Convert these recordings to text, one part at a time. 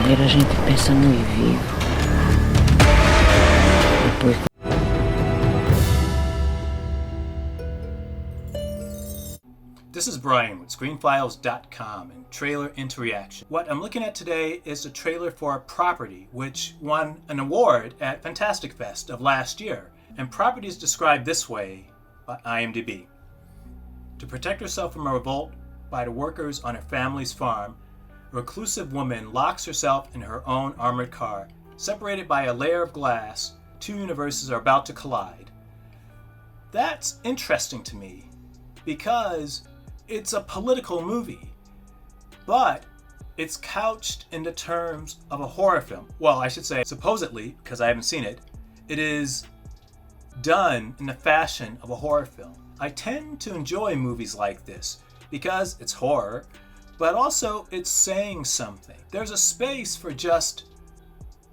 Primeiro a gente pensa no ir vivo. Depois. This is Brian with ScreenFiles.com and Trailer into Reaction. What I'm looking at today is a trailer for Property, which won an award at Fantastic Fest of last year. And Property is described this way by IMDb. To protect herself from a revolt by the workers on her family's farm, a reclusive woman locks herself in her own armored car. Separated by a layer of glass, two universes are about to collide. That's interesting to me because it's a political movie, but it's couched in the terms of a horror film. Well, I should say supposedly, because I haven't seen it, it is done in the fashion of a horror film. I tend to enjoy movies like this because it's horror, but also it's saying something. There's a space for just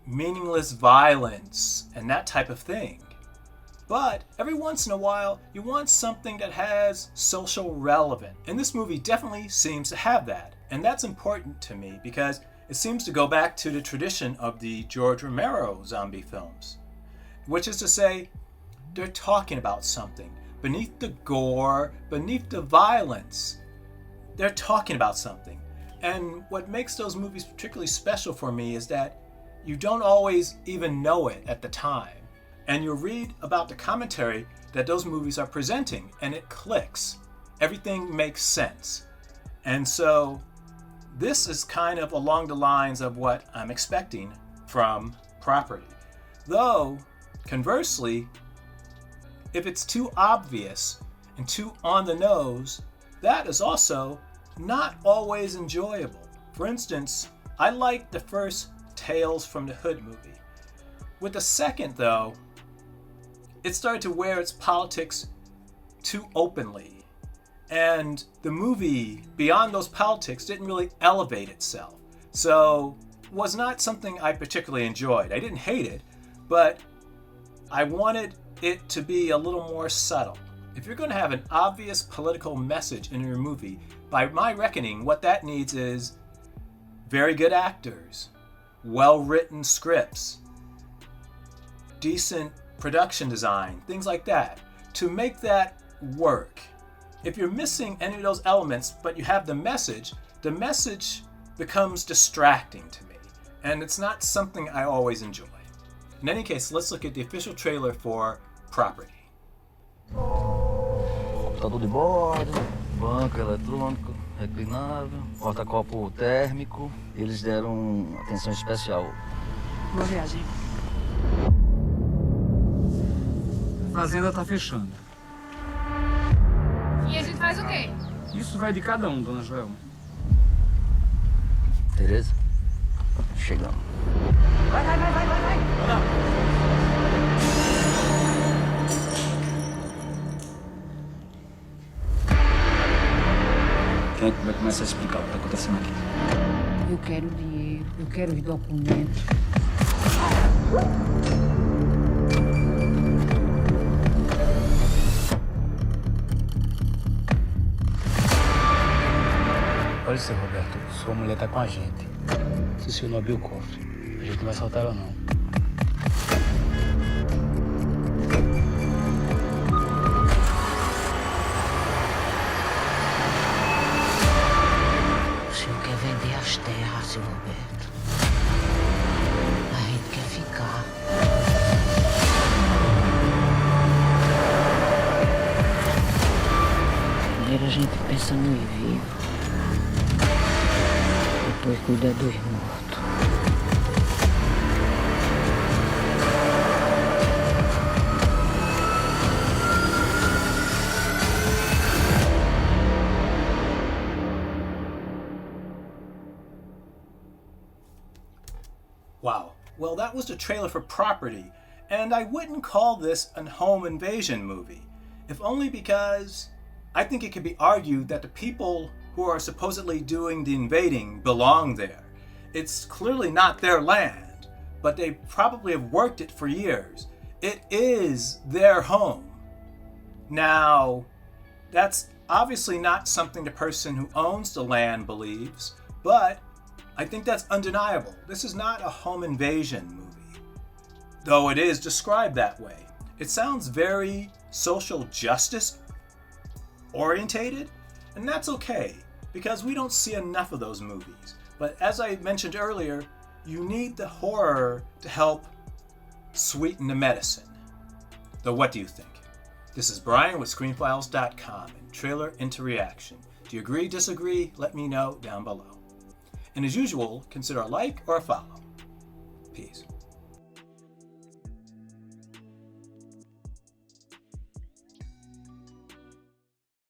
meaningless violence and that type of thing. But every once in a while, you want something that has social relevance. And this movie definitely seems to have that. And that's important to me because it seems to go back to the tradition of the George Romero zombie films. Which is to say, they're talking about something. Beneath the gore, beneath the violence, they're talking about something. And what makes those movies particularly special for me is that you don't always even know it at the time. And you'll read about the commentary that those movies are presenting, and it clicks. Everything makes sense. And so this is kind of along the lines of what I'm expecting from Property. Though, conversely, if it's too obvious and too on the nose, that is also not always enjoyable. For instance, I liked the first Tales from the Hood movie. With the second, though, it started to wear its politics too openly. And the movie, beyond those politics, didn't really elevate itself. So, was not something I particularly enjoyed. I didn't hate it, but I wanted it to be a little more subtle. If you're going to have an obvious political message in your movie, by my reckoning, what that needs is very good actors, well-written scripts, decent production design, things like that, to make that work. If you're missing any of those elements, but you have the message becomes distracting to me, and it's not something I always enjoy. In any case, let's look at the official trailer for Property. Computador de bordo, banco eletrônico, reclinável, porta-copo térmico. Eles deram atenção especial. Boa viagem. A fazenda tá fechando. E a gente faz o quê? Isso vai de cada um, dona Joelma. Tereza, chegamos. Vai. Quem é que vai começar a explicar o que tá acontecendo aqui? Eu quero o dinheiro, eu quero os documentos. Olha, seu Roberto, sua mulher tá com a gente. Se o senhor não abrir o cofre, a gente não vai soltar ela, não. O senhor quer vender as terras, seu Roberto. A gente quer ficar. Primeiro a gente pensa no ir vivo. Depois cuida dos mortos. Wow. Well, that was the trailer for Property, and I wouldn't call this a home invasion movie, if only because I think it could be argued that the people who are supposedly doing the invading belong there. It's clearly not their land, but they probably have worked it for years. It is their home. Now, that's obviously not something the person who owns the land believes, but I think that's undeniable. This is not a home invasion movie, though it is described that way. It sounds very social justice orientated, and that's okay, because we don't see enough of those movies. But as I mentioned earlier, you need the horror to help sweeten the medicine. Though what do you think? This is Brian with ScreenFiles.com and Trailer Into Reaction. Do you agree, disagree? Let me know down below. And as usual, consider a like or a follow. Peace.